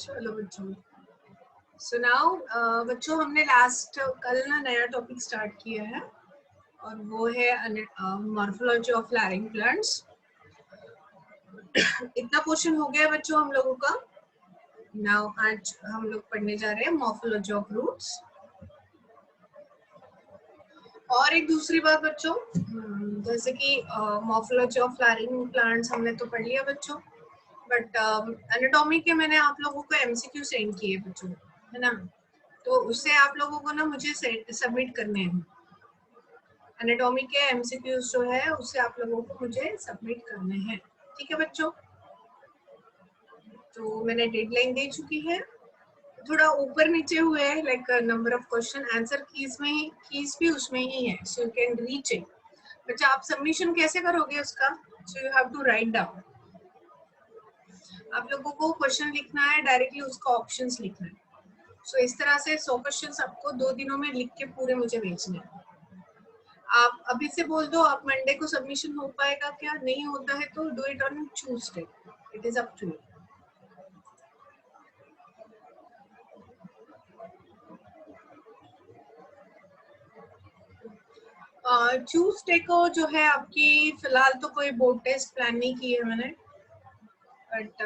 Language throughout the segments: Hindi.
चलो बच्चों, सुनाओ। बच्चों हमने लास्ट कल ना नया टॉपिक स्टार्ट किया है और वो है मॉर्फोलॉजी ऑफ फ्लावरिंग प्लांट्स। इतना पोर्शन हो गया बच्चों हम लोगों का। नाउ आज हम लोग पढ़ने जा रहे हैं मॉर्फोलॉजी ऑफ रूट्स। और एक दूसरी बात बच्चों, जैसे कि मॉर्फोलॉजी ऑफ फ्लावरिंग प्लांट्स हमने तो पढ़ लिया बच्चों, बट एनाटॉमी के मैंने आप लोगों को एमसीक्यू सेंड किए बच्चों, है ना। तो उससे आप लोगों को ना मुझे सबमिट करने हैं। एनाटॉमी के एमसीक्यूज जो है उससे आप लोगों को मुझे सबमिट करने हैं, ठीक है बच्चों। तो मैंने डेडलाइन दे चुकी है, थोड़ा ऊपर नीचे हुए हैं, like number of question answer keys भी उसमें ही है, so you can reach it. बच्चा आप सबमिशन कैसे करोगे उसका? So you have to write down. आप लोगों को क्वेश्चन लिखना है, डायरेक्टली उसका ऑप्शंस लिखना है। सो इस तरह से 100 क्वेश्चंस आपको 2 दिनों में लिख के पूरे मुझे भेजने हैं। आप अभी से बोल दो, आप मंडे को सबमिशन हो पाएगा क्या? नहीं होता है तो do it on Tuesday, it is up to you. Tuesday को जो है आपकी फिलहाल तो कोई बोर्ड टेस्ट प्लान नहीं की है मैंने, बट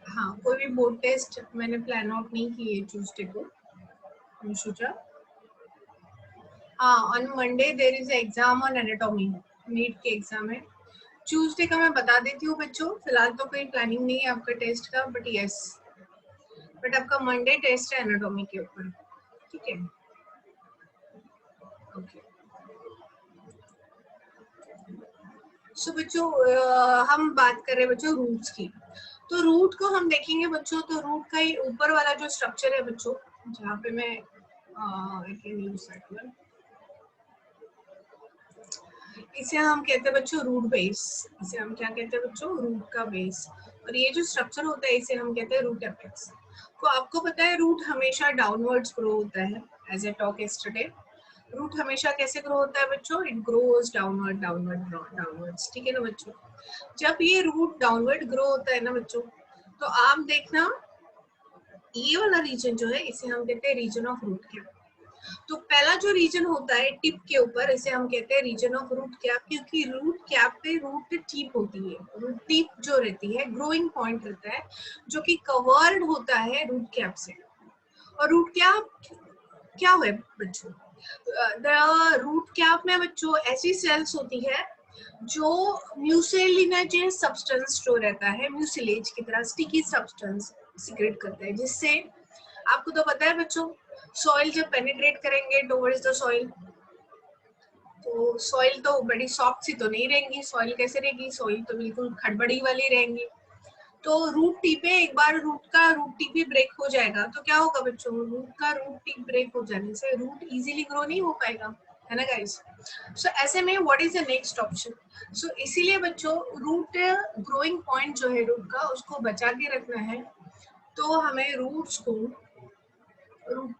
हाँ कोई भी बोर्ड टेस्ट मैंने प्लान आउट नहीं की है ट्यूसडे को। हाँ, on Monday there is exam on anatomy, NEET के एग्जाम है। ट्यूसडे का मैं बता देती हूँ बच्चों, फिलहाल तो कोई प्लानिंग नहीं है आपका टेस्ट का, बट यस, बट आपका मंडे टेस्ट है एनाटॉमी के ऊपर, ठीक है। ओके सो बच्चों, हम बात कर रहे हैं बच्चों रूट्स की। तो रूट को हम देखेंगे बच्चों, तो रूट का ही ऊपर वाला जो स्ट्रक्चर है बच्चों, जहाँ पे मैं इसे हम कहते हैं बच्चों रूट बेस। इसे हम क्या कहते हैं बच्चों? रूट का बेस। और ये जो स्ट्रक्चर होता है इसे हम कहते हैं रूट एपेक्स। तो आपको पता है रूट हमेशा डाउनवर्ड्स ग्रो होता है, as a talk yesterday. Root हमेशा कैसे ग्रो होता है बच्चों? It grows downward downward downwards, ठीक है ना बच्चों। जब ये रूट डाउनवर्ड ग्रो होता है ना बच्चों, तो आप देखना ये वाला रीजन जो है इसे हम कहते हैं रीजन ऑफ रूट कैप। तो पहला जो रीजन होता है टिप के ऊपर, इसे हम कहते हैं रीजन ऑफ रूट कैप, क्योंकि रूट कैप पे रूट टिप होती है। रूट टिप जो रहती है ग्रोइंग पॉइंट रहता है, जो कि कवर्ड होता है रूट कैप से। और रूट कैप क्या हुआ बच्चों? द रूट कैप में बच्चों ऐसी सेल्स होती है जो म्यूसिलेजिनस सब्सटेंस जो रहता है, म्यूसिलेज की तरह स्टिकी सब्सटेंस सीक्रेट करता है, जिससे आपको तो पता है बच्चों, सॉइल जब पेनिट्रेट करेंगे टुवर्ड्स द सॉइल, तो सॉइल तो बड़ी सॉफ्ट सी तो नहीं रहेंगी। सॉइल कैसे रहेगी? सॉइल तो बिल्कुल खड़बड़ी वाली रहेंगी। तो रूट टिप पे एक बार रूट टिप भी ब्रेक हो जाएगा तो क्या होगा बच्चों? रूट का रूट टिप ब्रेक हो जाने से रूट इजीली ग्रो नहीं हो पाएगा, है ना गाइस। सो ऐसे में what is the next option? So इसीलिए बच्चों रूट ग्रोइंग पॉइंट जो है रूट का, उसको बचा के रखना है। तो हमें रूट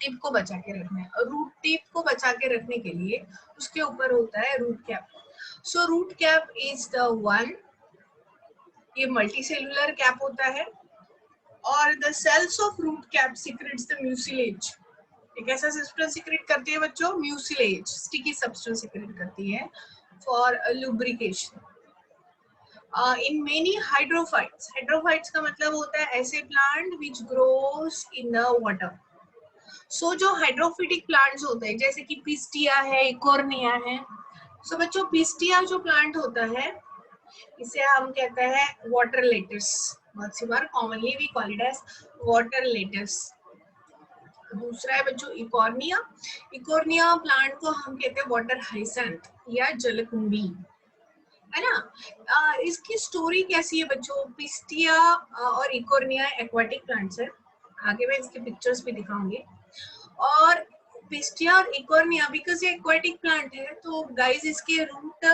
टिप को बचा के रखना है, और रूट टिप को बचा के रखने के लिए उसके ऊपर होता है root cap. So root cap is the one, ये मल्टी सेलुलर कैप होता है। और the cells of root cap secretes the mucilage. एक ऐसा सब्सटेंस सीक्रेट करती है बच्चों, म्यूसिलेज, स्टिकी सब्सटेंस सीक्रेट करती है for lubrication. In many hydrophytes, hydrophytes का मतलब होता है ऐसे plant which grows in the water. So जो हाइड्रोफिटिक प्लांट्स होते हैं जैसे कि पिस्टिया है, इकोर्निया है। सो बच्चों पिस्टिया जो प्लांट होता है इसे हम कहते हैं वाटर लेटस, बहुत सी बार commonly we call it as water lettuce. दूसरा है बच्चों इकोर्निया। इकोर्निया प्लांट को हम कहते हैं वाटर हाइसेंथ या जलकुंभी, है ना। इसकी स्टोरी कैसी है बच्चों? पिस्टिया और इकोर्निया एक्वाटिक प्लांट्स है, आगे मैं इसके पिक्चर्स भी दिखाऊंगी। और पिस्टिया और इकोर्निया बिकॉज ये एक्वाटिक प्लांट है, तो गाइस इसके रूट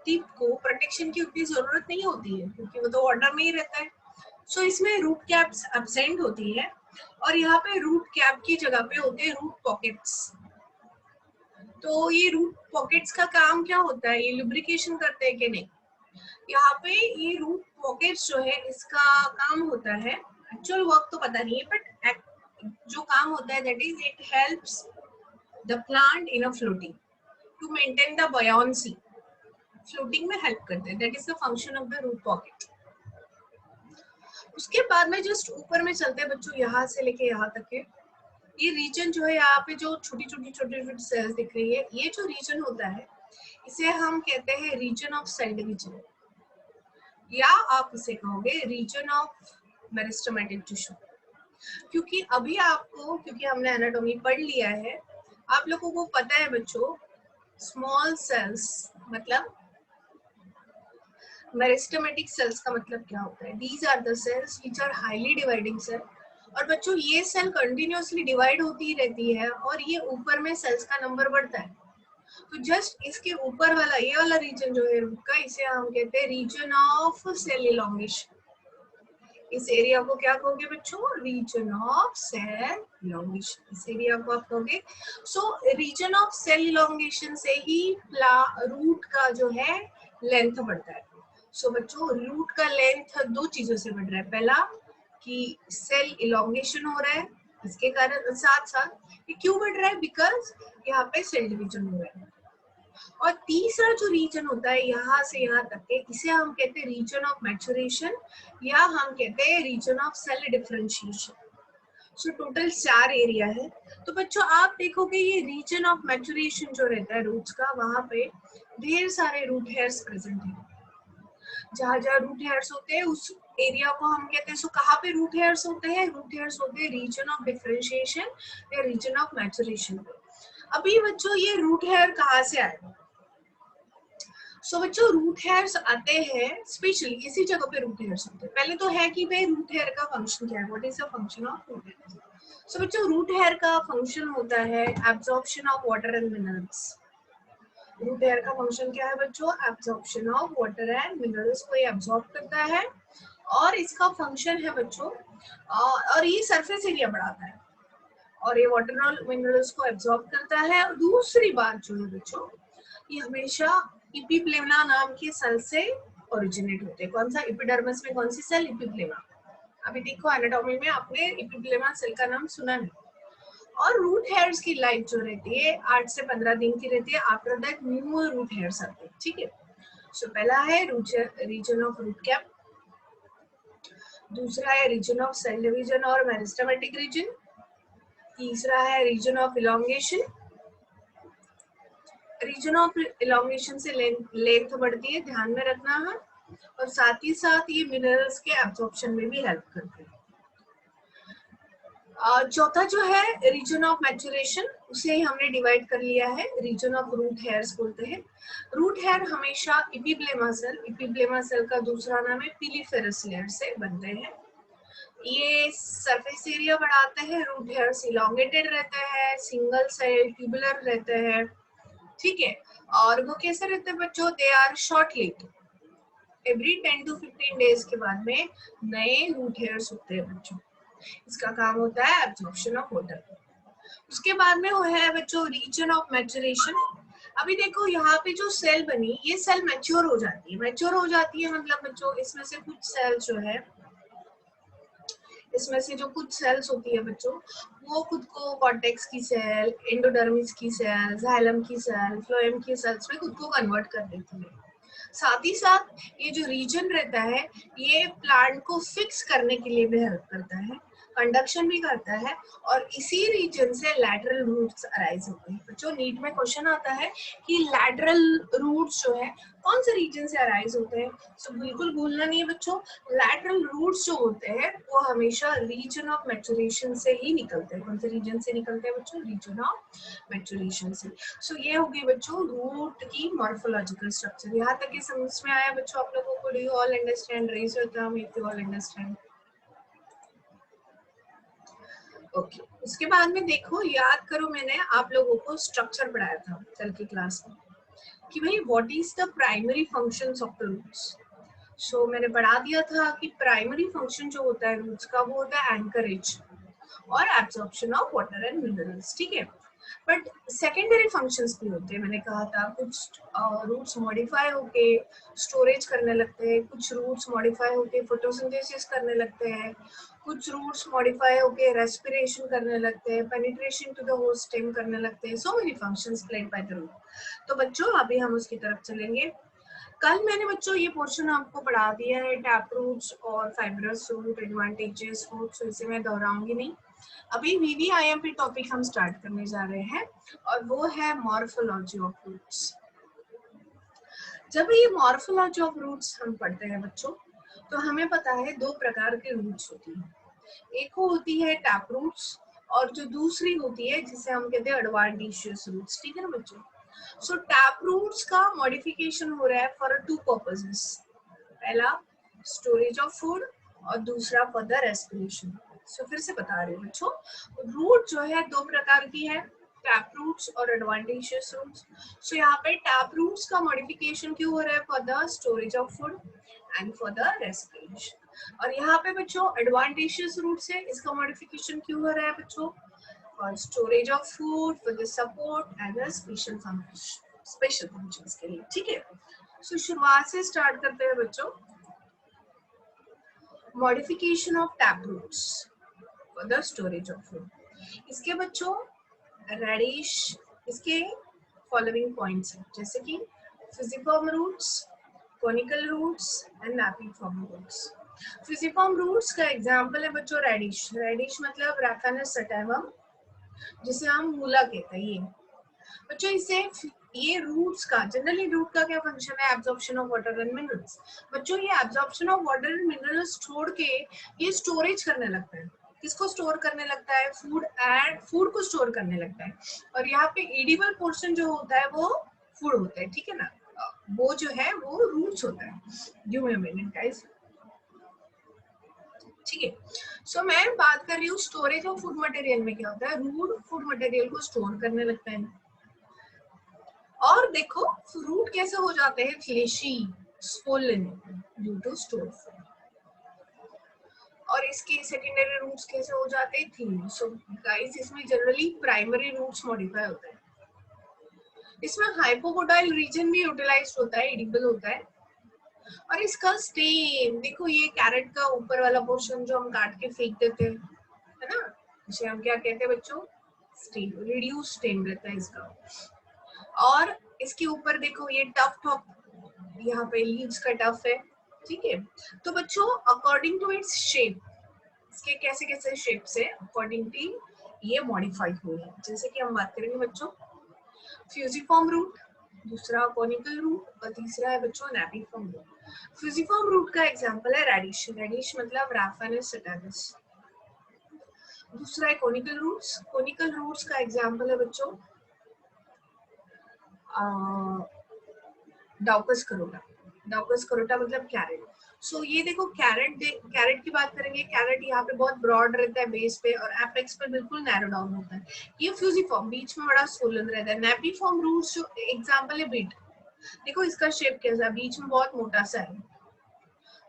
टिप को प्रोटेक्शन की उतनी जरूरत नहीं होती है, क्योंकि वो तो वाटर में ही रहता है। सो इसमें रूट कैप्स एब्सेंट होती है, और यहाँ पे रूट कैप की जगह पे होते हैं रूट पॉकेट्स। तो ये रूट पॉकेट्स का काम क्या होता है? ये लुब्रिकेशन करते हैं कि नहीं? यहाँ पे ये रूट पॉकेट्स जो है इसका काम होता है एक्चुअल वर्क तो पता नहीं है, बट जो काम होता है that is it helps the plant in a floating to maintain the buoyancy. Floating में हेल्प करते हैं, that is the function of the root pocket. उसके बाद में जस्ट ऊपर में चलते हैं बच्चों, यहाँ से लेके यहाँ तक के ये रीजन जो है, यहाँ पे जो छोटी छोटी सेल्स दिख रही है, ये जो रीजन होता है इसे हम कहते हैं रीजन ऑफ सेल डिवीजन, या आप इसे कहोगे रीजन ऑफ मेरिस्टेमेटिक टिश्यू. क्योंकि अभी आपको, क्योंकि हमने एनाटॉमी पढ़ लिया है, आप लोगों को पता है बच्चों, स्मॉल सेल्स मतलब मेरिस्टेमेटिक सेल्स का मतलब क्या होता है. These are the cells which are highly dividing cell. और बच्चों ये सेल कंटिन्यूअसली डिवाइड होती ही रहती है और ये ऊपर में सेल्स का नंबर बढ़ता है. तो जस्ट इसके ऊपर वाला ये वाला रीजन जो है रूट का, इसे हम कहते हैं रीजन ऑफ सेल इलोंगेशन. इस एरिया को क्या कहोगे बच्चों, रीजन ऑफ सेल इलोंगेशन. इस एरिया को आप कहोगे. सो रीजन ऑफ सेल इलोंगेशन से ही रूट का जो है लेंथ बढ़ता है. सो बच्चों रूट का लेंथ दो चीजों से बढ़ रहा है. पहला कि सेल इलोंगेशन हो रहा है, इसके कारण साथ साथ ये क्यों बढ़ रहा है, बिकॉज यहाँ पे सेल डिवीजन हो रहा है. और तीसरा जो रीजन होता है यहाँ से यहाँ तक के, इसे हम कहते हैं रीजन ऑफ मैच्योरेशन, या हम कहते हैं region of cell differentiation. So total 4 area है. तो बच्चों आप देखोगे ये रीजन ऑफ मैच्योरेशन जो रहता है रूट्स का, वहां पे ढेर सारे रूट हेयर्स प्रेजेंट है. जहाँ जहाँ रूट हेयर्स होते हैं उस एरिया को हम कहते हैं. सो कहाँ पे रूट हेयर्स होते हैं, रूट हेयर्स होते हैं रीजन ऑफ डिफरेंशिएशन या रीजन ऑफ मैच्योरेशन. अभी बच्चों ये रूट हेयर कहाँ से आए. सो बच्चों रूट हेयर्स आते हैं स्पेशली इसी जगह पे रूट हेयर्स होते हैं. पहले तो है कि भाई रूट हेयर का फंक्शन क्या है, what is the function of root hair. So बच्चों रूट हेयर का फंक्शन होता है absorption of water and minerals. Root hair का फंक्शन क्या है बच्चों, absorption of water and minerals को ये एब्जॉर्ब करता है. और इसका फंक्शन है बच्चों, और ये सरफेस एरिया बढ़ाता है और ये वाटर और मिनरल्स को एब्जॉर्ब करता है. और दूसरी बात जो है बच्चों, ये हमेशा इपिप्लेमा नाम की सेल से ओरिजिनेट होते हैं. कौन सा, एपिडर्मिस में कौन सी सेल, इपिप्लेमा. अभी देखो एनाटॉमी में आपने इपिप्लेमा सेल का नाम सुना नहीं. और रूट हेयर्स की लाइफ जो रहती है 8 से 15 दिन की रहती है. After that new root hairs आते हैं. ठीक है. सो पहला है रीजन ऑफ रूट कैप, दूसरा है रीजन ऑफ सेल डिवीजन और मेरिस्टेमेटिक रीजन, तीसरा है region of elongation. Region of elongation से लेंथ बढ़ती है, ध्यान में रखना है. और साथ ही साथ ये मिनरल्स के एब्जॉर्प्शन में भी हेल्प करते हैं. चौथा जो है रीजन ऑफ मैच्योरेशन, उसे हमने डिवाइड कर लिया है रीजन ऑफ रूट हेयर्स बोलते हैं. रूट हेयर हमेशा इपिप्लेमा सेल का दूसरा नाम है पिलीफेरस लेयर से बनते हैं. ये सरफेस एरिया बढ़ाते हैं. रूट हेयर्स इलोंगेटेड रहते हैं, सिंगल सेल ट्यूबुलर रहते हैं. ठीक है. और वो कैसे रहते हैं बच्चों, they are short lived. Every 10 to 15 days के बाद में नए रूट हेयर्स होते हैं बच्चों. इसका काम होता है एब्जॉर्प्शन ऑफ वाटर. उसके बाद में वो है बच्चों रीजन ऑफ मैच्योरेशन. अभी देखो यहाँ पे जो सेल बनी, ये सेल मैच्योर हो जाती है. मैच्योर हो जाती है मतलब बच्चों इसमें से कुछ सेल जो है, इसमें से जो कुछ सेल्स होती है बच्चों, वो खुद को कॉर्टेक्स की सेल, एंडोडर्मिस की सेल, जाइलम की सेल, फ्लोएम की सेल्स में खुद को कन्वर्ट कर देती है. साथ ही साथ ये जो रीजन रहता है, ये प्लांट को फिक्स करने के लिए भी हेल्प करता है, कंडक्शन भी करता है. और इसी रीजन से लैटरल रूट्स अराइज होते हैं. जो नीट में क्वेश्चन आता है कि लैटरल रूट्स जो है कौन से रीजन से अराइज होते हैं, तो बिल्कुल भूलना नहीं है बच्चों, लैटरल रूट्स जो होते हैं वो हमेशा रीजन ऑफ मैच्योरेशन से ही निकलते हैं. कौन से रीजन से निकलते हैं बच्चों, रीजन ऑफ मैच्योरेशन से. सो ये होगी बच्चों रूट की मॉर्फोलॉजिकल स्ट्रक्चर. यहाँ तक ये समझ में आया बच्चों आप लोगों को, do you all understand, raise your thumb if you all understand. Okay. उसके बाद में देखो, याद करो मैंने आप लोगों को स्ट्रक्चर पढ़ाया था कल की क्लास में कि भाई what is the primary functions of the roots. So मैंने पढ़ा दिया था कि प्राइमरी फंक्शन जो होता है रूट्स का, वो होता है एंकरेज और absorption of water and minerals. ठीक है. बट सेकेंडरी फंक्शंस भी होते हैं, मैंने कहा था कुछ रूट्स मॉडिफाई होके स्टोरेज करने लगते हैं, कुछ रूट्स मॉडिफाई होके फोटोसिंथेसिस करने लगते हैं, कुछ रूट्स मॉडिफाई होके रेस्पिरेशन करने लगते हैं, penetration to the host stem करने लगते हैं, so many functions played by the root. तो बच्चों अभी हम उसकी तरफ चलेंगे। कल मैंने बच्चों ये पोर्शन आपको पढ़ा दिया है, टैप रूट्स और फाइब्रस रूट, एडवांटेजेस रूट्स, इसे मैं दोहराऊंगी नहीं। अभी वीवीआईएमपी टॉपिक हम स्टार्ट करने जा रहे हैं और वो है मॉर्फोलॉजी ऑफ रूट्स। जब ये मॉर्फोलॉजी ऑफ रूट्स हम पढ़ते हैं बच्चों, तो हमें पता है दो प्रकार के रूट्स होती हैं। एक होती है टैप रूट्स और जो दूसरी होती है जिसे हम कहते हैं एडवांटेशियस रूट्स। ठीक है ना बच्चों? सो टैप रूट्स का मॉडिफिकेशन हो रहा है फॉर टू पर्पसेस। पहला स्टोरेज ऑफ फूड और दूसरा फॉर द रेस्पिरेशन। सो फिर से बता रही हूँ बच्चों, रूट जो है दो प्रकार की है, टैप रूट्स और एडवांटेशियस रूट्स। सो यहाँ पे टैप रूट्स का मॉडिफिकेशन क्यों हो रहा है? For the storage of food and for the respiration. और यहाँ पे बच्चों एडवांटेशियस रूट्स है, इसका मॉडिफिकेशन क्यों हो रहा है बच्चों? For storage of food, for the support and the special functions के लिए। ठीक है, सो शुरुआत से स्टार्ट करते हैं बच्चों। Modification of tap roots for the storage of food. इसके बच्चों रेडिश, इसके फॉलोइंग पॉइंट्स हैं, जैसे कि fusiform roots, conical roots and napiform roots. Fusiform roots का एग्जांपल है बच्चों रेडिश। रेडिश मतलब रैफेनस सटाइवम, जिसे हम मूला कहते हैं। ये बच्चों इसे ये रूट्स का जनरली रूट का क्या फंक्शन है? Absorption of water and minerals. बच्चों ये absorption of water and minerals छोड़ के ये स्टोरेज करने लगता है। किसको स्टोर करने लगता है? फूड को स्टोर करने लगता है। और यहाँ पे एडिबल पोर्शन जो होता है वो फूड होता है। ठीक है ना, वो जो है वो रूट्स होता है। Give me a minute guys. ठीक है, सो मैं बात कर रही हूँ स्टोरेज ऑफ फूड मटेरियल में क्या होता है। रूट फूड मटेरियल को स्टोर करने लगता है। और देखो फ्रूट कैसे हो जाते हैं fleshy, swollen due to store food. और इसके सेकेंडरी रूट्स कैसे हो जाते हैं? थिन। सो गाइस इसमें जनरली प्राइमरी रूट्स मॉडिफाई होते हैं। इसमें हाइपोकोटाइल रीजन भी यूटिलाइज होता है, एडिबल होता है। और इसका स्टेम देखो, ये कैरेट का ऊपर वाला पोर्शन जो हम काट के फेंक देते हैं, है ना, इसे हम क्या कहते हैं बच्चों? स्टेम। रिड्यूस स्टेम रहता है इसका। और इसके ऊपर देखो ये टफ टॉप, यहाँ पे लीव्स का टफ है। ठीक है, तो बच्चों अकॉर्डिंग टू इट्स शेप, इसके कैसे कैसे शेप से अकॉर्डिंग टू ये मॉडिफाई हुए हैं। जैसे कि हम बात करेंगे बच्चों फ्यूजिफॉर्म रूट, दूसरा कोनिकल रूट और तीसरा है बच्चों नैपिफॉर्म रूट। फ्यूजिफॉर्म रूट का एग्जांपल है रेडिश। रेडिश मतलब रैफेनस सटाइवस। दूसरा है कोनिकल रूट्स। कोनिकल रूट्स का एग्जांपल है बच्चों डाउकस करोटा। डाउकस करोटा मतलब कैरेट। सो ये देखो कैरेट, कैरेट की बात करेंगे। कैरेट यहाँ पे बहुत ब्रॉड रहता है बेस पे और एपेक्स पे बिल्कुल नैरो डाउन होता है। ये फ्यूजिफॉर्म बीच में बड़ा सोलन रहता है। नैपिफॉर्म रूट्स जो एग्जांपल है बीट, देखो इसका शेप कैसा है, बीच में बहुत मोटा सा है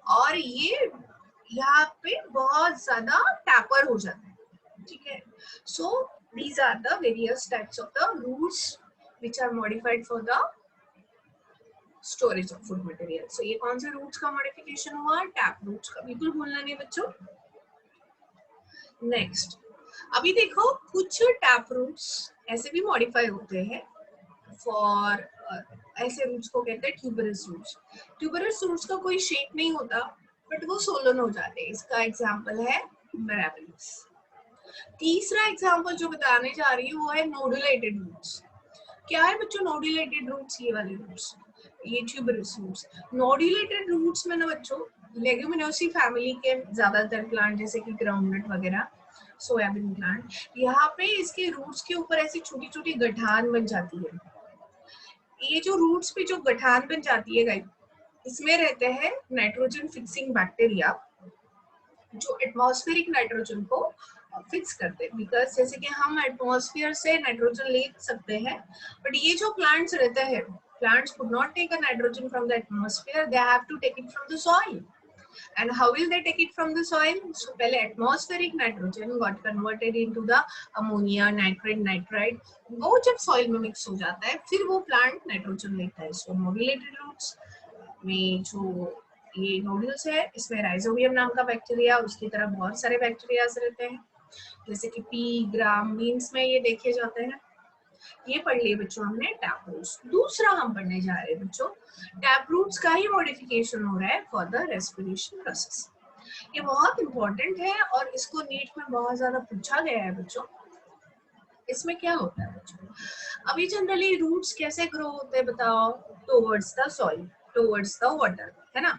और ये यहाँ पे बहुत ज्यादा टैपर हो जाता है। ठीक है, सो these are the various types of the roots which are modified for the storage of food material. So ये कौन से रूट्स का मॉडिफिकेशन हुआ? टैप रूट्स का। बिल्कुल भूलना नहीं बच्चों। नेक्स्ट, अभी देखो कुछ टैप रूट्स ऐसे भी मॉडिफाई होते हैं फॉर ऐसे रूट्स को कहते हैं ट्यूबरस रूट्स। ट्यूबरस रूट्स का कोई शेप नहीं होता बट वो सोलन हो जाते हैं। इसका एग्जांपल है मिराबिलिस। तीसरा एग्जांपल जो बताने जा रही हूँ वो है नोडुलेटेड रूट्स। क्या है बच्चों नोडुलेटेड रूट्स? ये वाले रूट्स, ये ट्यूबरस रूट्स। नोडुलेटेड रूट्स में ना बच्चों लेग्यूमिनोसी फैमिली के ज्यादातर प्लांट जैसे कि ग्राउंडनट वगैरह, सोयाबीन प्लांट, यहाँ पे इसके रूट्स के ऊपर ऐसी छोटी छोटी गठान बन जाती है। ये जो रूट्स पे जो गठान बन जाती है गाइस, इसमें रहते हैं नाइट्रोजन फिक्सिंग बैक्टीरिया जो एटमॉस्फेरिक नाइट्रोजन को फिक्स करते हैं। बिकॉज जैसे कि हम एटमॉस्फेयर से नाइट्रोजन ले सकते हैं बट ये जो प्लांट्स रहते हैं, plants could not take a nitrogen from the atmosphere, they have to take it from the soil. And how will they take it from the soil? So पहले atmospheric nitrogen got converted into the ammonia, nitrate, nitrite. वो जब soil में mix हो जाता है फिर वो plant nitrogen लेता है. So modulated roots में जो ये नोड्यूल्स है इसमें राइजोबियम नाम का बैक्टीरिया, उसकी तरह बहुत सारे बैक्टीरियाज रहते हैं जैसे कि पी ग्राम मीन्स में ये देखे जाते हैं. ये पढ़ लिए बच्चों हमने टैप रूट्स. दूसरा हम पढ़ने जा रहे हैं बच्चों, टैप रूट्स का ही मॉडिफिकेशन हो रहा है फॉर द रेस्पिरेशन प्रोसेस. ये बहुत इंपॉर्टेंट है और इसको नीट में बहुत ज्यादा पूछा गया है बच्चों. इसमें क्या होता है बच्चों, अभी जनरली रूट्स कैसे ग्रो होते हैं बताओ? Towards the soil, towards the water, है ना.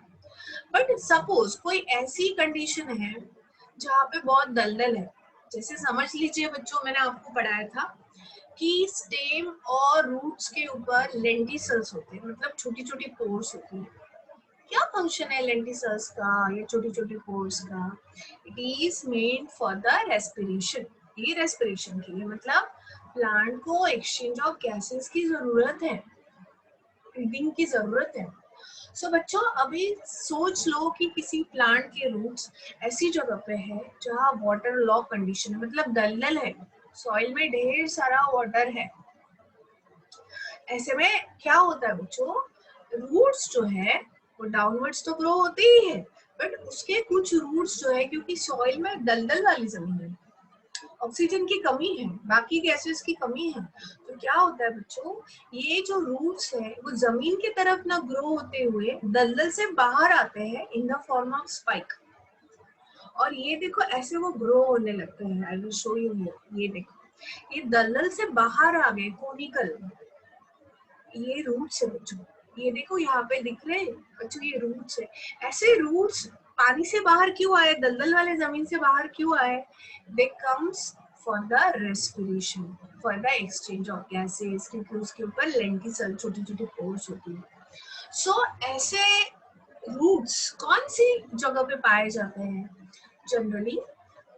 बट सपोज कोई ऐसी कंडीशन है जहाँ पे बहुत दलदल है, जैसे समझ लीजिए बच्चों मैंने आपको पढ़ाया था कि स्टेम और रूट्स के ऊपर लेंटिसल्स होते हैं, मतलब छोटी छोटी पोर्स होती है. क्या फंक्शन है लेंटिसल्स का या छोटी छोटी पोर्स का? It is made for the respiration. ये रेस्पिरेशन के लिए, मतलब प्लांट को एक्सचेंज ऑफ गैसेस की जरूरत है, ब्रीदिंग की जरूरत है. सो बच्चों अभी सोच लो कि किसी प्लांट के रूट्स ऐसी जगह पे है जहाँ वाटर लॉक कंडीशन है, मतलब दलदल है, सॉइल में ढेर सारा वाटर है. ऐसे में क्या होता है बच्चों, रूट्स जो है वो डाउनवर्ड्स तो ग्रो होते ही है, बट उसके कुछ रूट्स जो है क्योंकि सॉइल में दलदल वाली जमीन है, ऑक्सीजन की कमी है, बाकी गैसेस की कमी है, तो क्या होता है बच्चों, ये जो रूट्स है वो जमीन की तरफ ना ग्रो होते हुए दलदल से बाहर आते हैं in the form of spike. और ये देखो ऐसे वो ग्रो होने लगते हैं. आई विल शो यू. ये देखो ये दलदल से बाहर आ गए कोनिकल, ये रूट्स है बच्चों. ये देखो यहाँ पे दिख रहे हैं बच्चों, ये रूट्स है. ऐसे रूट्स पानी से बाहर क्यों आए, दलदल वाले जमीन से बाहर क्यों आए? They comes for the respiration, for the exchange of gases, क्योंकि उसके ऊपर लेंटिसल छोटी छोटी पोर्स होती है. सो ऐसे रूट्स कौन सी जगह पे पाए जाते हैं? जनरली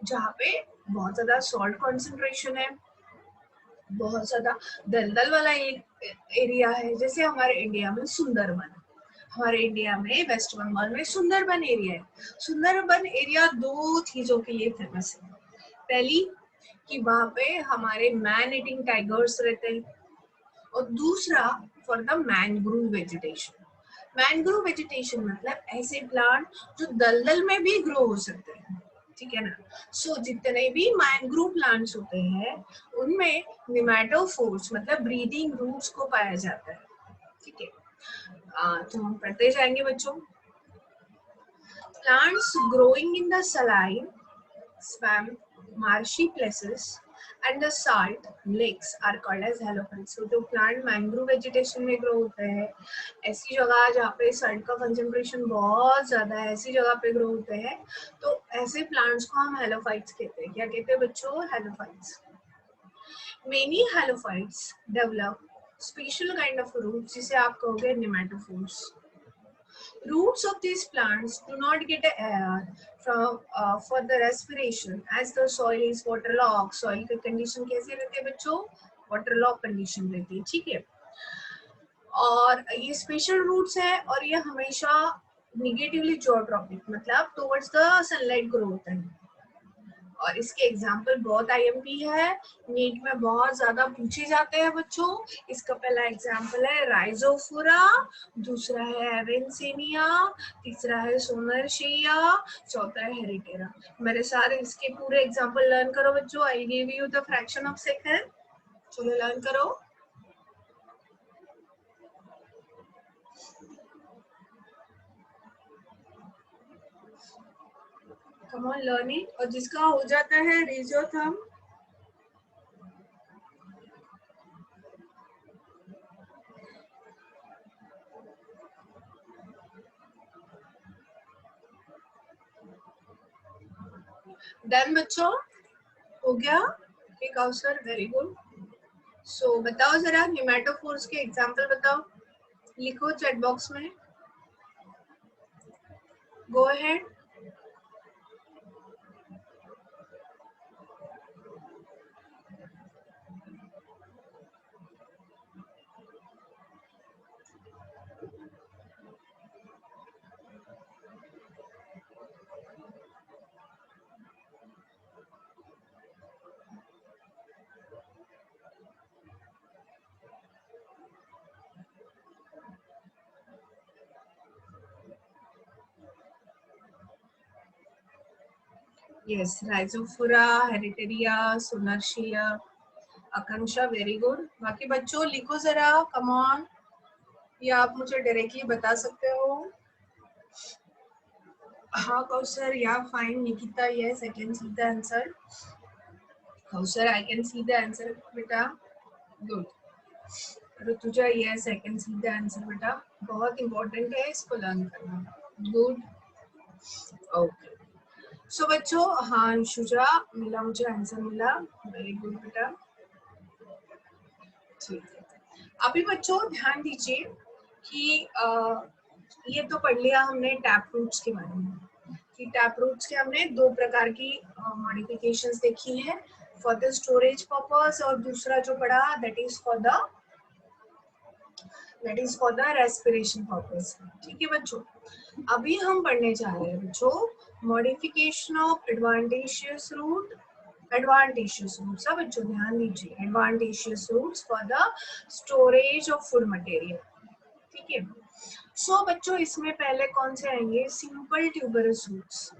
जहाँ पे बहुत ज्यादा सॉल्ट कॉन्सेंट्रेशन है, बहुत ज्यादा दलदल वाला एक एरिया है, जैसे हमारे इंडिया में सुंदरबन, हमारे इंडिया में वेस्ट बंगाल में सुंदरबन एरिया है. सुंदरबन एरिया दो चीजों के लिए फेमस है. पहली कि वहां पे हमारे मैन ईटिंग टाइगर्स रहते हैं, और दूसरा for the mangrove vegetation. Mangrove vegetation मतलब ऐसे प्लांट जो दलदल में भी ग्रो हो सकते हैं, ठीक है ना. सो जितने भी मैनग्रोव प्लांट्स होते हैं उनमें निमेटोफोर्स मतलब ब्रीदिंग रूट्स को पाया जाता है, ठीक है. तो हम पढ़ते जाएंगे बच्चों. Plants growing in the saline, swamp, marshy places and the salt lakes are called as halophytes. So जो प्लांट मैंग्रोव वेजिटेशन में ग्रो होते हैं, ऐसी जगह जहाँ पे सल्ट का कंसेंट्रेशन बहुत ज्यादा है, ऐसी जगह पे ग्रो होते हैं, तो ऐसे प्लांट्स को हम हेलोफाइट्स कहते हैं. क्या कहते हैं बच्चों? Halophytes. Many halophytes develop special kind of roots जिसे आप कहोगे nematophores. Roots of these plants do not get air from for the respiration as the soil is waterlogged. Soil की condition कैसे रहती है बच्चों? Waterlogged condition रहती है, ठीक है. और ये स्पेशल रूट्स है और ये हमेशा निगेटिवली जियोट्रॉपिक मतलब टुवर्ड्स द सनलाइट ग्रो होता है. और इसके एग्जाम्पल बहुत आईएमपी है, नीट में बहुत ज्यादा पूछे जाते हैं बच्चों. इसका पहला एग्जाम्पल है राइजोफोरा, दूसरा है एवेंसिनिया, तीसरा है सोनरशिया, चौथा है हेरिटेरा. मेरे सारे इसके पूरे एग्जाम्पल लर्न करो बच्चों. I give you the fraction of second, चलो लर्न करो. Come on learn it. और जिसका हो जाता है रेज योर थंब. डन बच्चों, हो गया एक अवसर. Very good. सो बताओ जरा निमेटोफोर्स के एग्जाम्पल बताओ, लिखो चैट बॉक्स में. Go ahead. यस, राइजोफोरा, हेरिटेरिया, सोनर्शिया, आकांक्षा, वेरी गुड। बाकी बच्चों लिखो जरा, कम ऑन, या आप मुझे डायरेक्टली बता सकते हो। हाँ Kausar, yeah fine. Nikita, yes I can see the answer. Kausar, I can see the answer बेटा, good. Rutuja, yes I can see the answer बेटा, बहुत इंपॉर्टेंट है इसको लर्न करना, गुड, ओके। सो बच्चों, हाँ अंशुजा, मिला, मुझे आंसर मिला, वेरी गुड बेटा, ठीक है। अभी बच्चों ध्यान दीजिए कि ये तो पढ़ लिया हमने टैप रूट्स के बारे में, कि टैप रूट्स के हमने दो प्रकार की मॉडिफिकेशंस देखी है, फॉर द स्टोरेज पर्पस, और दूसरा जो पढ़ा that is for the respiration purpose. ठीक है बच्चों, अभी हम पढ़ने जा रहे हैं बच्चों modification of adventitious root, adventitious roots. सब बच्चों ध्यान दीजिए, adventitious roots for the storage of food material. ठीक है, सो बच्चों इसमें पहले कौन से आएंगे, simple tuberous roots.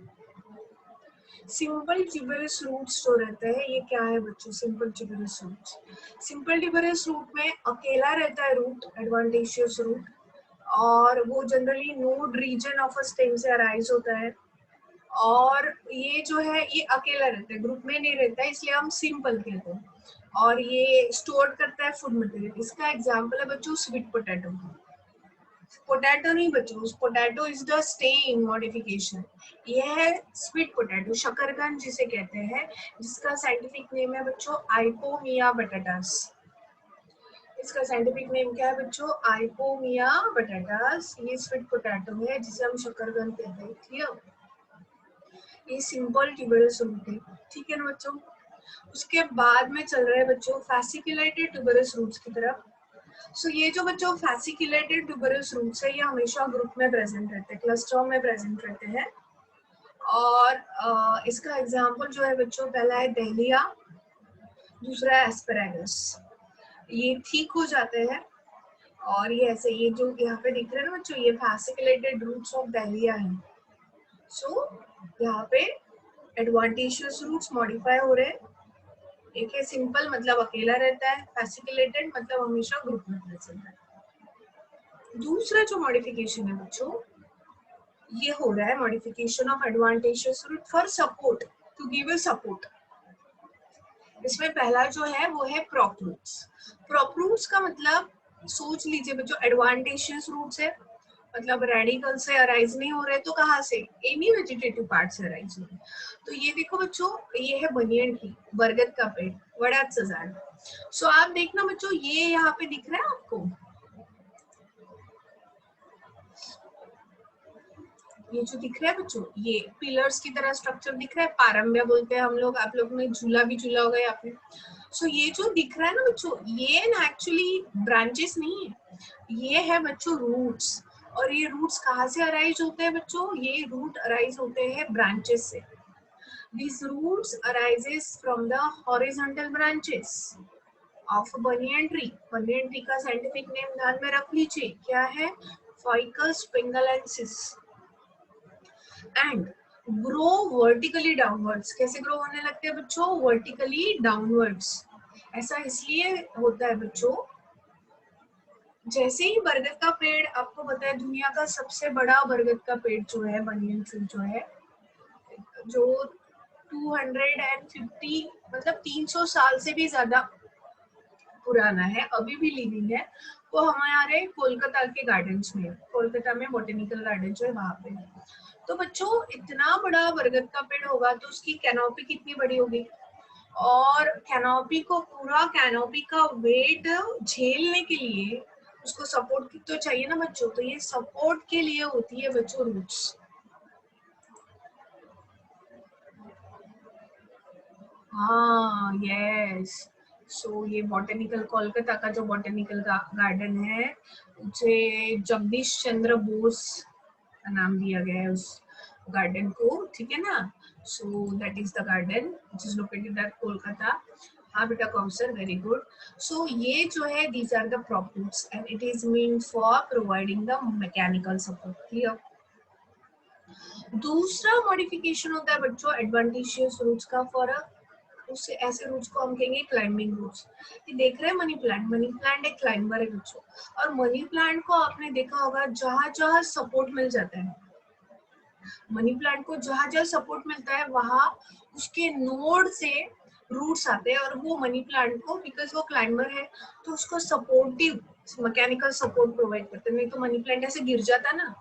Simple tuberous roots जो रहते हैं, ये क्या है बच्चों, simple tuberous roots. Simple tuberous root में अकेला रहता है रूट, एडवांटेशियस रूट, और वो generally node region of a stem से अराइज होता है, और ये जो है ये अकेला रहता है, ग्रुप में नहीं रहता है, इसलिए हम सिंपल कहते हैं, और ये स्टोर करता है फूड मटेरियल। इसका एग्जांपल है बच्चों स्वीट पोटैटो। पोटैटो नहीं बच्चों, potato is the stem modification. ये है स्वीट पोटैटो, शकरकंद जिसे कहते हैं, जिसका साइंटिफिक नेम है बच्चों आइपोमिया बटाटास। इसका साइंटिफिक नेम क्या है बच्चों, आइपोमिया बटाटास। ये स्वीट पोटैटो है जिसे हम शकरकंद कहते हैं, क्लियर। ये सिंपल ट्यूबरस रूट है, ठीक है ना बच्चों। उसके बाद में चल रहे हैं बच्चों फैसिकुलेटेड ट्यूबरस रूट्स की तरफ। सो ये जो बच्चों फैसिकुलेटेड ट्यूबरस रूट्स है, ये हमेशा ग्रुप में प्रेजेंट रहते हैं, क्लस्टर में प्रेजेंट रहते हैं, और इसका एग्जांपल जो है बच्चों, पहला है दहलिया, दूसरा है एस्पैरागस। ये ठीक हो जाते हैं, और ये ऐसे, ये जो यहाँ पे दिख रहे हैं ना बच्चों, ये फैसिकुलेटेड रूट्स ऑफ दहलिया है। सो यहाँ पे एडवांटेशियस रूट्स मॉडिफाई हो रहे हैं। एक है सिंपल, मतलब अकेला रहता है, फैसिकुलेटेड मतलब हमेशा ग्रुप में प्रेजेंट है। दूसरा जो मॉडिफिकेशन है बच्चों, ये हो रहा है modification of adventitious root for support, to give a support. इसमें पहला जो है वो है प्रॉप रूट्स। प्रॉप रूट्स का मतलब सोच लीजिए बच्चों, एडवांटेशियस रूट्स है, मतलब रेडिकल से अराइज नहीं हो रहे, तो कहाँ से, एनी वेजिटेटिव पार्ट से अराइज हो रहे। तो ये देखो बच्चों, ये है बनियन ट्री, बरगद का पेड़, वडाचं झाड। सो आप देखना बच्चों, ये यहाँ पे दिख रहा है आपको, ये जो दिख रहा है बच्चों, ये पिलर्स की तरह स्ट्रक्चर दिख रहा है, पारंब्या बोलते हैं हम लोग, आप लोग ने झूला भी झूला होगा यहाँ पे। सो ये जो दिख रहा है ना बच्चों, ये ना एक्चुअली ब्रांचेस नहीं है, ये है बच्चों रूट्स। और ये रूट्स कहाँ से अराइज होते हैं बच्चों, ये रूट अराइज होते हैं ब्रांचेस से। These roots arises from the horizontal branches of a banyan tree. banyan tree का साइंटिफिक नेम ध्यान में रख लीजिए, क्या है, Ficus pingalensis, and grow vertically downwards. कैसे ग्रो होने लगते हैं बच्चों, वर्टिकली डाउनवर्ड्स। ऐसा इसलिए होता है बच्चों, जैसे ही बरगद का पेड़, आपको पता है दुनिया का सबसे बड़ा बरगद का पेड़ जो है, बनियन ट्री जो है, जो 250, मतलब 300 साल से भी ज्यादा पुराना है, अभी भी लिविंग है, वो हमारे कोलकाता के गार्डन्स में, कोलकाता में बॉटेनिकल गार्डन जो है वहां पे। तो बच्चों इतना बड़ा बरगद का पेड़ होगा तो उसकी कैनोपी कितनी बड़ी होगी, और कैनोपी को, पूरा कैनोपी का वेट झेलने के लिए उसको सपोर्ट तो चाहिए ना बच्चों, तो ये सपोर्ट के लिए होती है बच्चों रूट्स। हाँ यस, सो ये बॉटेनिकल, कोलकाता का जो बॉटेनिकल गार्डन है, उसे जगदीश चंद्र बोस का नाम दिया गया है उस गार्डन को, ठीक है ना। So that is the garden which is located at Kolkata. हाँ बेटा कौसर, वेरी गुड। सो ये जो है, these are the properties and it is mean for providing the mechanical support, clear. दूसरा मॉडिफिकेशन होता है बच्चों एडवांटेशियस रूट्स का फॉर उससे ऐसे रूट्स को हम कहेंगे क्लाइंबिंग रूट्स। ये देख रहे हैं मनी प्लांट एक क्लाइंबर है बच्चों। और मनी प्लांट को आपने देखा होगा जहां जहां सपोर्ट मिल जाता है, मनी प्लांट को जहां जहां सपोर्ट मिलता है वहां उसके नोड से रूट्स आते हैं और वो मनी प्लांट को, बिकॉज वो क्लाइंबर है तो उसको सपोर्टिव मैकेनिकल सपोर्ट प्रोवाइड करते हैं। नहीं तो मनी प्लांट ऐसे गिर जाता ना,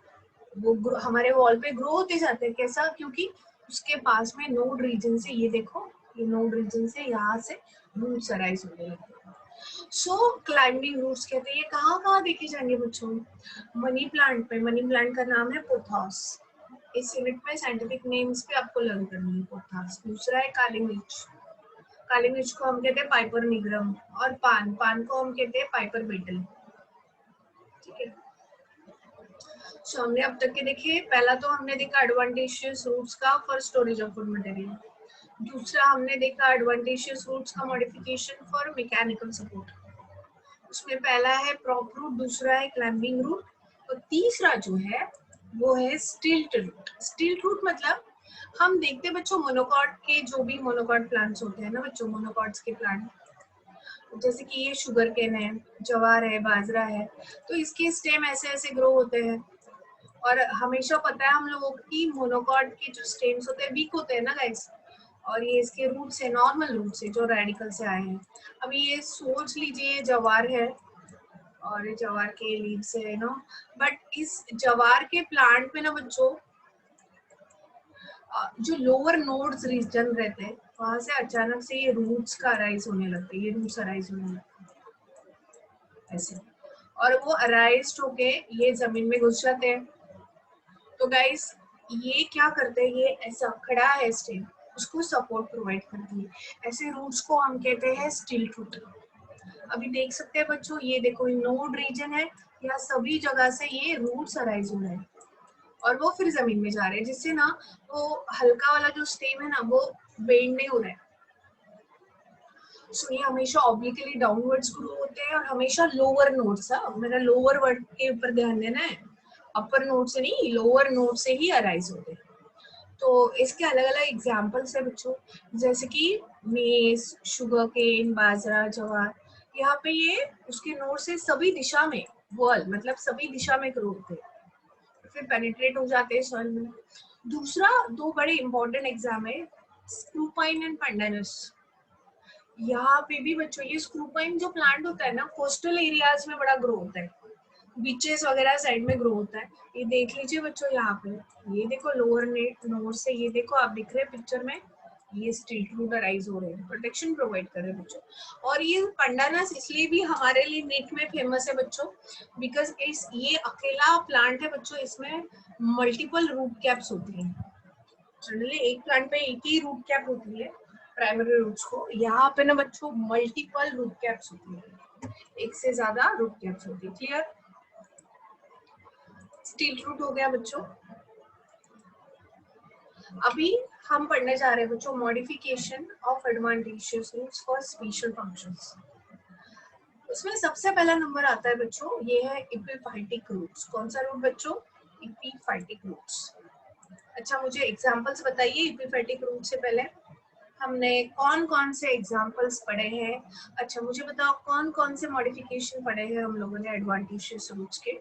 वो हमारे वॉल पे ग्रो होते जाते हैं। कैसा? क्योंकि उसके पास में नोड रीजन से, ये देखो ये नोड रीजन से यहाँ से रूट्स अराइज होने लगते हैं। सो क्लाइंबिंग रूट्स कहते हैं। ये कहाँ कहाँ देखे जाएंगे बच्चों? मनी प्लांट पे। मनी प्लांट का नाम है पोथॉस। इस यूनिट में साइंटिफिक नेम्स पे आपको लर्न करनी है। पोथॉस। दूसरा है काली मिर्च। काली मिर्च को हम कहते हैं पाइपर निग्रम। और पान, पान को हम कहते हैं पाइपर बीटल। ठीक है। सो हमने अब तक के देखे, पहला तो हमने देखा एडवांटेशियस रूट्स का for storage of food material. दूसरा हमने देखा एडवांटेशियस रूट्स का मॉडिफिकेशन फॉर मैकेनिकल सपोर्ट। उसमें पहला है प्रॉप रूट, दूसरा है क्लाइंबिंग रूट, और तीसरा जो है वो है स्टिल्ट रूट। स्टिल्ट रूट मतलब हम देखते हैं बच्चों मोनोकॉट के, जो भी मोनोकॉट प्लांट्स होते हैं ना बच्चों, मोनोकॉट्स के प्लांट, जैसे कि ये शुगर केन है, जवार है, बाजरा है, तो इसके स्टेम ऐसे ऐसे ग्रो होते हैं। और हमेशा पता है हम लोगों की मोनोकॉट के जो स्टेम्स होते हैं वीक होते हैं ना गाइस, और ये इसके रूट से, नॉर्मल रूट से जो रेडिकल से आए हैं। अभी ये सोच लीजिए जवार है और ये जवार के लीव्स है ना, बट इस जवार के प्लांट में ना बच्चों जो लोअर नोड्स रीजन रहते हैं वहां से अचानक से ये रूट्स का अराइज होने लगते हैं, ये रूट्स अराइज होने लगते हैं ऐसे, और वो अराइज होके ये जमीन में घुस जाते हैं। तो गाइस ये क्या करते हैं, ये ऐसा खड़ा है स्टेम, उसको सपोर्ट प्रोवाइड करती है। ऐसे रूट्स को हम कहते हैं स्टिल्ट रूट। अभी देख सकते हैं बच्चों, ये देखो नोड रीजन है, यहाँ सभी जगह से ये रूट्स अराइज हो रहे हैं और वो फिर जमीन में जा रहे हैं, जिससे ना वो हल्का वाला जो स्टेम है ना वो बेंड नहीं हो रहा है। सो ये हमेशा ऑब्लिकली डाउनवर्ड्स ग्रो होते हैं और हमेशा लोअर नोड्स, मेरा लोअर वर्ड के ऊपर ध्यान देना है, अपर नोड से नहीं, लोअर नोड से ही अराइज होते हैं। तो इसके अलग अलग एग्जाम्पल्स है बच्चों, जैसे कि मेज, शुगर केन, बाजरा, जवार, यहाँ पे ये उसके नोड से सभी दिशा में, वर्ल मतलब सभी दिशा में ग्रो होते हैं, फिर पेनिट्रेट हो जाते हैं सॉइल में। दूसरा, दो बड़े इंपॉर्टेंट एग्जाम है स्क्रूपाइन एंड पंडानस। यहाँ पे भी बच्चों ये स्क्रूपाइन जो प्लांट होता है ना, कोस्टल एरियाज में बड़ा ग्रो होता है, बीचेस वगैरह साइड में ग्रो होता है। ये देख लीजिए बच्चों यहाँ पे, ये देखो लोअर नेट नोड से, ये देखो आप दिख रहे हैं पिक्चर में, ये स्टिल्ट रूट अराइज हो रहे हैं, प्रोटेक्शन प्रोवाइड कर रहे हैं बच्चों। और ये पंडानस इसलिए भी हमारे लिए नीट में फेमस है बच्चों, बिकॉज इस ये अकेला प्लांट है बच्चों, इसमें मल्टीपल रूट कैप्स होती हैं। जनरली एक प्लांट पे एक ही रूट कैप होती है प्राइमरी रूट्स को, यहाँ पे ना बच्चों मल्टीपल रूट कैप्स होती है, एक से ज्यादा रूट कैप्स होती है। क्लियर? स्टिल्ट रूट हो गया बच्चों। अभी हम पढ़ने जा रहे हैं बच्चों modification of adventitious roots for special functions. उसमें सबसे पहला नंबर आता है बच्चों, ये है एपिफाइटिक रूट्स। कौन सा रूट बच्चों? Epiphytic roots. अच्छा मुझे एग्जांपल्स बताइए एपिफाइटिक रूट से पहले हमने कौन कौन से एग्जांपल्स पढ़े हैं। अच्छा मुझे बताओ कौन कौन से मॉडिफिकेशन पढ़े हैं हम लोगों ने एडवांटेशियस रूट्स के,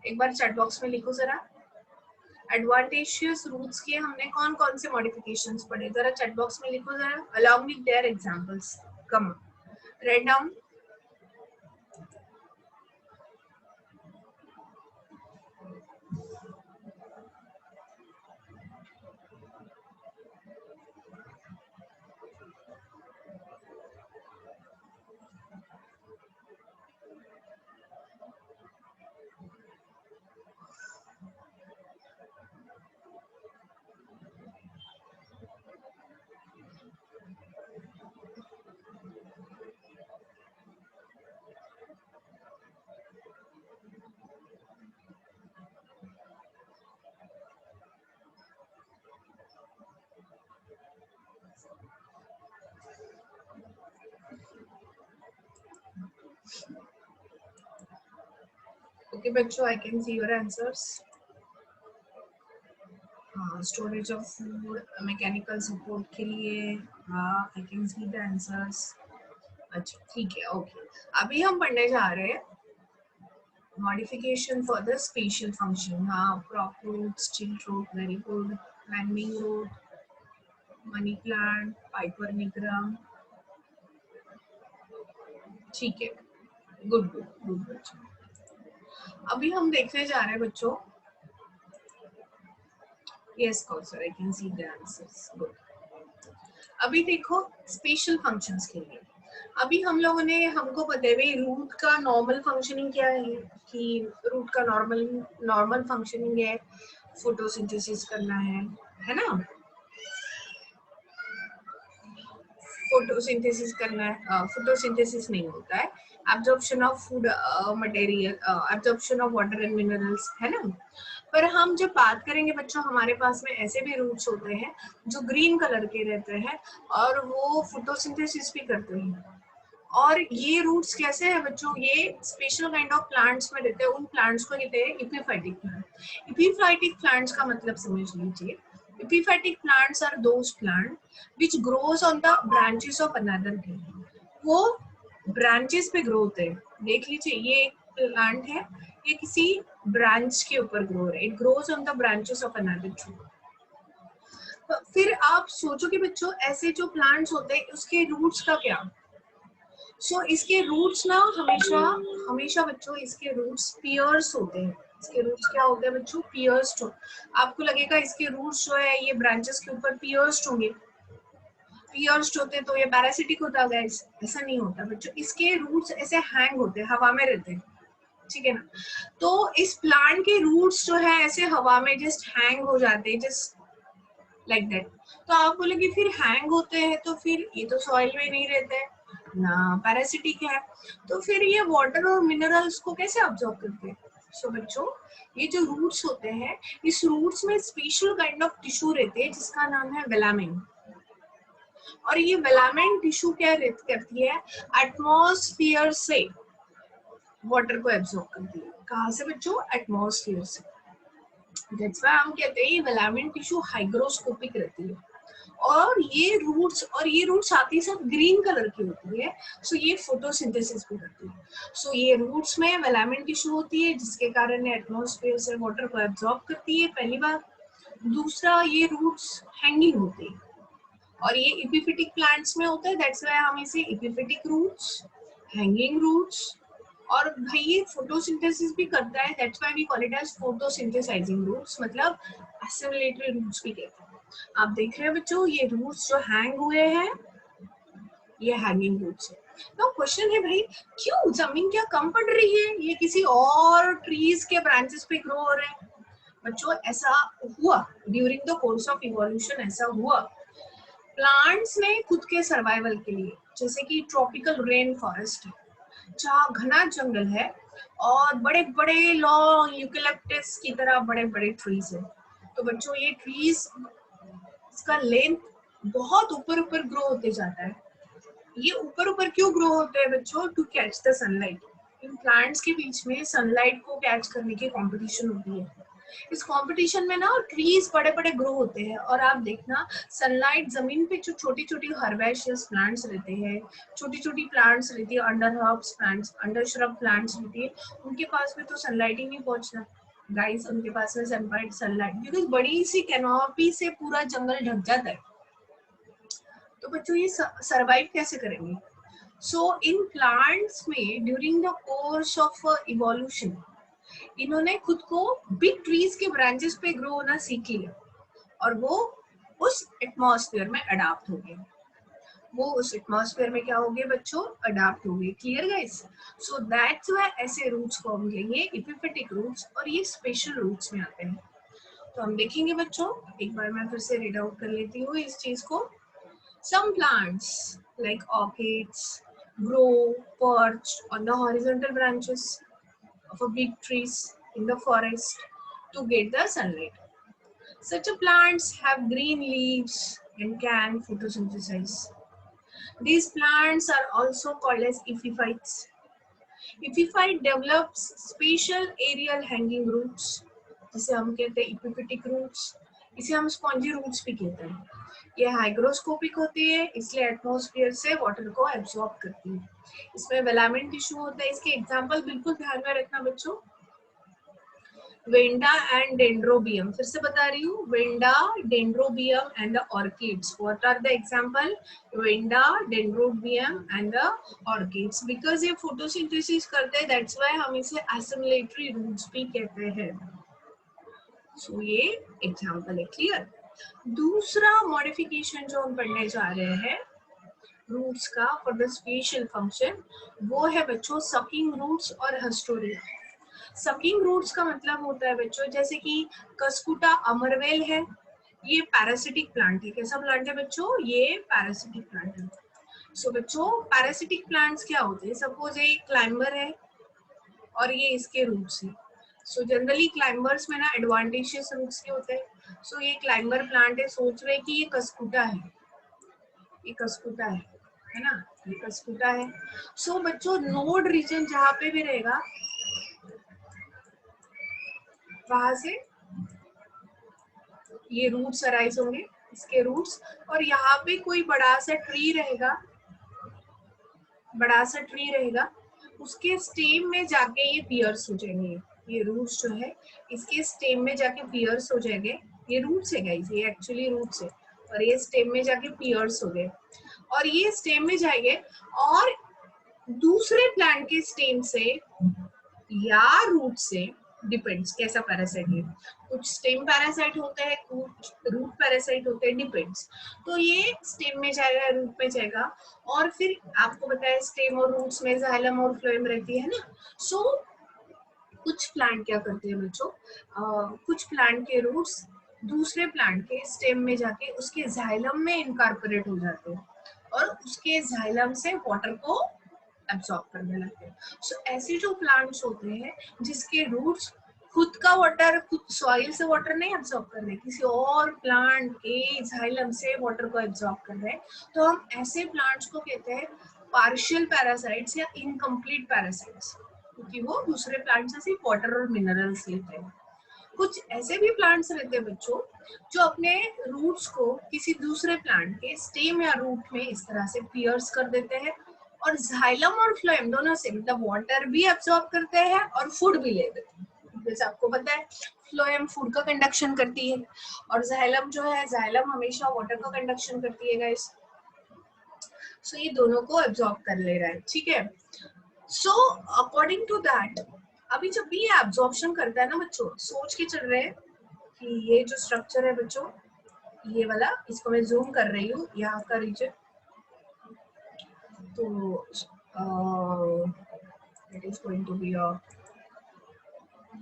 एक बार चैट बॉक्स में लिखो जरा। एडवांटेशियस रूट्स के हमने कौन कौन से मॉडिफिकेशंस पढ़े, जरा चैट बॉक्स में लिखो जरा, along with their examples, come on write down। Okay बच्चों, I can see your answers। हाँ, storage of food, mechanical support के लिए। हाँ, आई कैन सी द आंसर्स। अच्छा ठीक है, ओके। अभी हम पढ़ने जा रहे हैं modification for the special function. हाँ, prop root, stilt root, very good. Climbing root, money plant, piper nigrum, ठीक है, गुड गुड गुड बच्चों। अभी हम देखने जा रहे हैं बच्चों, yes Kausar, I can see the answers, good. अभी देखो स्पेशल फंक्शंस के लिए, अभी हम लोगों ने, हमको पता है भाई रूट का नॉर्मल फंक्शनिंग क्या है, कि रूट का नॉर्मल नॉर्मल फंक्शनिंग है फोटोसिंथेसिस करना है ना, फोटोसिंथेसिस करना है, फोटोसिंथेसिस नहीं होता है, absorption of food material, absorption of water and minerals, है ना। पर हम जब बात करेंगे बच्चों, हमारे पास में ऐसे भी रूट्स होते हैं जो ग्रीन कलर के रहते हैं और वो फोटोसिंथेसिस भी करते हैं। और ये रूट्स कैसे है बच्चों, ये स्पेशल काइंड ऑफ प्लांट्स में रहते हैं, उन प्लांट्स को कहते हैं इपीफाइटिक प्लांट। इपीफाइटिक प्लांट्स का मतलब समझ लीजिए, epiphytic plants are those plants which grows on the branches of another tree. वो ब्रांचेस पे ग्रो होते हैं। देख लीजिए, ये एक प्लांट है, ये किसी ब्रांच के ऊपर ग्रो हो रहा है, it grows on the branches of another tree. फिर आप सोचो कि बच्चों ऐसे जो प्लांट्स होते हैं उसके रूट्स का क्या। इसके रूट्स ना हमेशा हमेशा बच्चों, इसके रूट्स पियर्स होते हैं। इसके रूट्स क्या होते हैं बच्चों, पियर्स्ड हो। आपको लगेगा इसके रूट्स जो है ये ब्रांचेस के ऊपर पियर्स्ड होंगे, पियर्स्ड होते तो ये पैरासिटिक होता है, ऐसा नहीं होता बच्चों, इसके रूट्स ऐसे हैंग होते हैं, हवा में रहते हैं, ठीक है ना। तो इस प्लांट के रूट्स जो है ऐसे हवा में जस्ट हैंग हो जाते हैं, जस्ट लाइक दैट। तो आप बोलेंगे फिर हैंग होते हैं तो फिर ये तो सॉइल में नहीं रहते हैं ना, पैरासिटिक है, तो फिर ये वाटर और मिनरल्स को कैसे अब्सॉर्ब करते हैं। सो बच्चों, ये जो रूट्स होते हैं, इस रूट्स में स्पेशल काइंड ऑफ टिश्यू रहते हैं जिसका नाम है वेलामेन। और ये वेलामेन टिश्यू क्या करती है, एटमॉस्फेयर से वाटर को एब्सॉर्ब करती है। कहाँ से बच्चों, एटमॉस्फेयर से। दैट्स व्हाई हम कहते हैं ये वेलामेन टिश्यू हाइग्रोस्कोपिक रहती है। और ये रूट्स साथ ही साथ ग्रीन कलर की होती है। सो ये फोटोसिंथेसिस भी करती है। सो ये रूट्स में वेलामेन टिश्यू होती है जिसके कारण एटमॉस्फेयर से वाटर को एब्सॉर्ब करती है, पहली बात। दूसरा, ये रूट्स हैंगिंग होती है और ये एपिफिटिक प्लांट्स में होता है, दैट्स व्हाई हम इसे एपिफिटिक रूट्स, हैंगिंग रूट्स, और भाई ये फोटोसिंथेसिस भी करता है, that's why we call it as photosynthesising roots, मतलब एसिमिलेटरी रूट्स भी कहते हैं। आप देख रहे हैं बच्चों, ये रूट्स जो हैंग हुए हैं ये हैंगिंग रूट्स है। नाउ क्वेश्चन है भाई, क्यों जमीन क्या कम पड़ रही है, ये किसी और ट्रीज के ब्रांचेस पे ग्रो हो रहे हैं। बच्चों ऐसा हुआ during the course of evolution, ऐसा हुआ प्लांट्स ने खुद के सर्वाइवल के लिए, जैसे कि ट्रॉपिकल रेन फॉरेस्ट है जहाँ घना जंगल है और बड़े बड़े लॉन्ग यूकेलिप्टस की तरह बड़े बड़े ट्रीज है। तो बच्चों ये ट्रीज, इसका लेंथ बहुत ऊपर ऊपर ग्रो होते जाता है। ये ऊपर ऊपर क्यों ग्रो होते हैं बच्चों, टू कैच द सनलाइट। इन प्लांट्स के बीच में सनलाइट को कैच करने की कंपटीशन होती है। इस कंपटीशन में ना ट्रीज बड़े बड़े ग्रो होते हैं और आप देखना सनलाइट जमीन पे जो छोटी छोटी हर्बेशियस प्लांट्स रहते हैं, छोटी छोटी प्लांट्स रहती है, under herbs plants, under shrub plants रहती है, उनके पास में तो सनलाइट ही नहीं पहुंचना गाइस, उनके पास में सनलाइट, बिकॉज बड़ी सी कैनोपी से पूरा जंगल ढक जाता है। तो बच्चों ये सरवाइव कैसे करेंगे। सो इन प्लांट्स में during the course of evolution इन्होंने खुद को बिग ट्रीज के ब्रांचेस पे ग्रो होना सीख लिया और वो उस एटमॉस्फेयर में अडाप्ट हो गए। वो उस एटमॉस्फेयर में क्या हो गए बच्चों, अडाप्ट हो गए। Clear guys. So that's why ऐसे रूट्स को हम कहेंगे एपिफिटिक रूट्स और ये स्पेशल रूट्स में आते हैं। तो हम देखेंगे बच्चों, एक बार मैं फिर से रीड आउट कर लेती हूँ इस चीज को। Some plants, like orchids, grow perched on the horizontal branches of a big trees in the forest to get the sunlight. Such a plants have green leaves and can photosynthesize. These plants are also called as epiphytes. Epiphyte develops special aerial hanging roots, जिसे हम कहते हैं epiphytic roots. इसे हम स्पॉन्जी रूट्स भी कहते हैं। ये हाइग्रोस्कोपिक होती है, इसलिए एटमॉस्फेयर से वाटर को एब्सॉर्ब करती है। इसमें वेलामेंट टिश्यू होता है। इसके एग्जांपल बिल्कुल ध्यान में रखना बच्चों, वेंडा एंड डेंड्रोबियम। फिर से बता रही हूँ, Vanda, Dendrobium and the orchids. What are the example? Vanda, Dendrobium and the orchids. Because ये फोटोसिंथेसिस करते हैं, दैट्स व्हाई हम इसे एसिमिलेटरी रूट्स भी कहते हैं। सो ये एग्जांपल है। क्लियर? दूसरा मॉडिफिकेशन जो हम पढ़ने जा रहे हैं रूट्स का फॉर द स्पेशल फंक्शन, वो है बच्चों सकिंग रूट्स और हस्टोरिया। सकिंग रूट्स का मतलब होता है बच्चों, जैसे कि कस्कुटा अमरवेल है, ये पैरासिटिक प्लांट है। कैसा प्लांट है बच्चों? ये पैरासिटिक प्लांट है। सो बच्चों पैरासिटिक प्लांट्स क्या होते हैं? सपोज ये क्लाइंबर है और ये इसके रूट्स है। सो जनरली क्लाइंबर्स में ना एडवांटेजियस रूट्स के होते हैं। सो ये क्लाइंबर प्लांट है, सोच रहे कि ये कस्कुटा है, ये कस्कुटा है ना, ये कस्कुटा है। सो बच्चों नोड रीजन जहाँ पे भी रहेगा वहां से ये रूट्स अराइज होंगे, इसके रूट्स। और यहाँ पे कोई बड़ा सा ट्री रहेगा, बड़ा सा ट्री रहेगा, उसके स्टेम में जाके ये पियर्स हो जाएंगे। ये रूट्स जो है इसके स्टेम में जाके पियर्स हो जाएंगे। ये रूट्स है गाइस, ये एक्चुअली रूट्स है, और ये स्टेम में जाके पियर्स हो गए, और ये स्टेम में जाएंगे और दूसरे प्लांट के स्टेम से या रूट से, डिपेंड्स कैसा पैरासाइट है। कुछ स्टेम पैरासाइट होते हैं, कुछ रूट पैरासाइट होते हैं, डिपेंड्स। तो ये स्टेम में जाएगा, रूट में जाएगा, और फिर आपको बताया स्टेम और रूट्स में जाइलम और फ्लोएम रहती है ना। सो कुछ प्लांट क्या करते हैं बच्चों, कुछ प्लांट के रूट्स दूसरे प्लांट के स्टेम में जाके उसके जाइलम में इनकॉर्पोरेट हो जाते हैं और उसके जाइलम से वाटर को एब्सॉर्ब करने लगते हैं। सो ऐसे जो प्लांट्स होते हैं जिसके रूट्स खुद का वाटर, खुद सॉइल से वाटर नहीं एब्सॉर्ब कर रहे, किसी और प्लांट के जाइलम से वाटर को एब्सॉर्ब कर रहे हैं, तो हम ऐसे प्लांट्स को कहते हैं पार्शियल पैरासाइट्स या इनकम्प्लीट पैरासाइट्स, क्योंकि वो दूसरे प्लांट से सिर्फ वाटर और मिनरल्स लेते हैं। कुछ ऐसे भी प्लांट्स रहते हैं बच्चों जो अपने रूट्स को किसी दूसरे प्लांट के स्टेम या रूट में इस तरह से पियर्स कर देते हैं, और जाइलम और फ्लोएम दोनों से मतलब वाटर भी एब्सॉर्ब करते हैं और फूड भी लेते हैं। जैसे आपको पता है फ्लोएम फूड का कंडक्शन करती है, और जाइलम जो है, जाइलम हमेशा वाटर का कंडक्शन करती है गाइस। सो ये दोनों को एब्सॉर्ब कर ले रहा है, ठीक है। सो अकॉर्डिंग टू दैट, अभी जब भी ये एब्जॉर्प्शन करता है ना बच्चों, सोच के चल रहे हैं कि ये जो स्ट्रक्चर है बच्चों, ये वाला, इसको मैं जूम कर रही हूँ, यहाँ का रीजन, तो it is going to be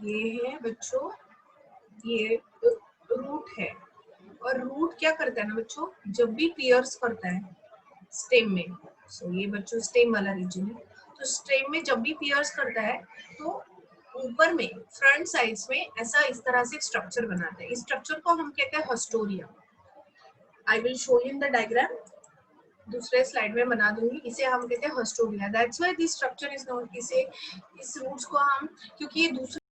ये है बच्चों, ये रूट है। और रूट क्या करता है ना बच्चों, जब भी पियर्स करता है स्टेम में, सो ये बच्चों स्टेम वाला रीजन है, तो स्टेम में जब भी पियर्स करता है तो ऊपर में फ्रंट साइड्स में ऐसा इस तरह से स्ट्रक्चर बनाता है। इस स्ट्रक्चर को हम कहते हैं haustoria. I will show you in the diagram, दूसरे स्लाइड में बना दूंगी। इसे हम कहते हैं haustoria, that's why this structure is known. इसे, इस रूट्स को हम, क्योंकि ये दूसरे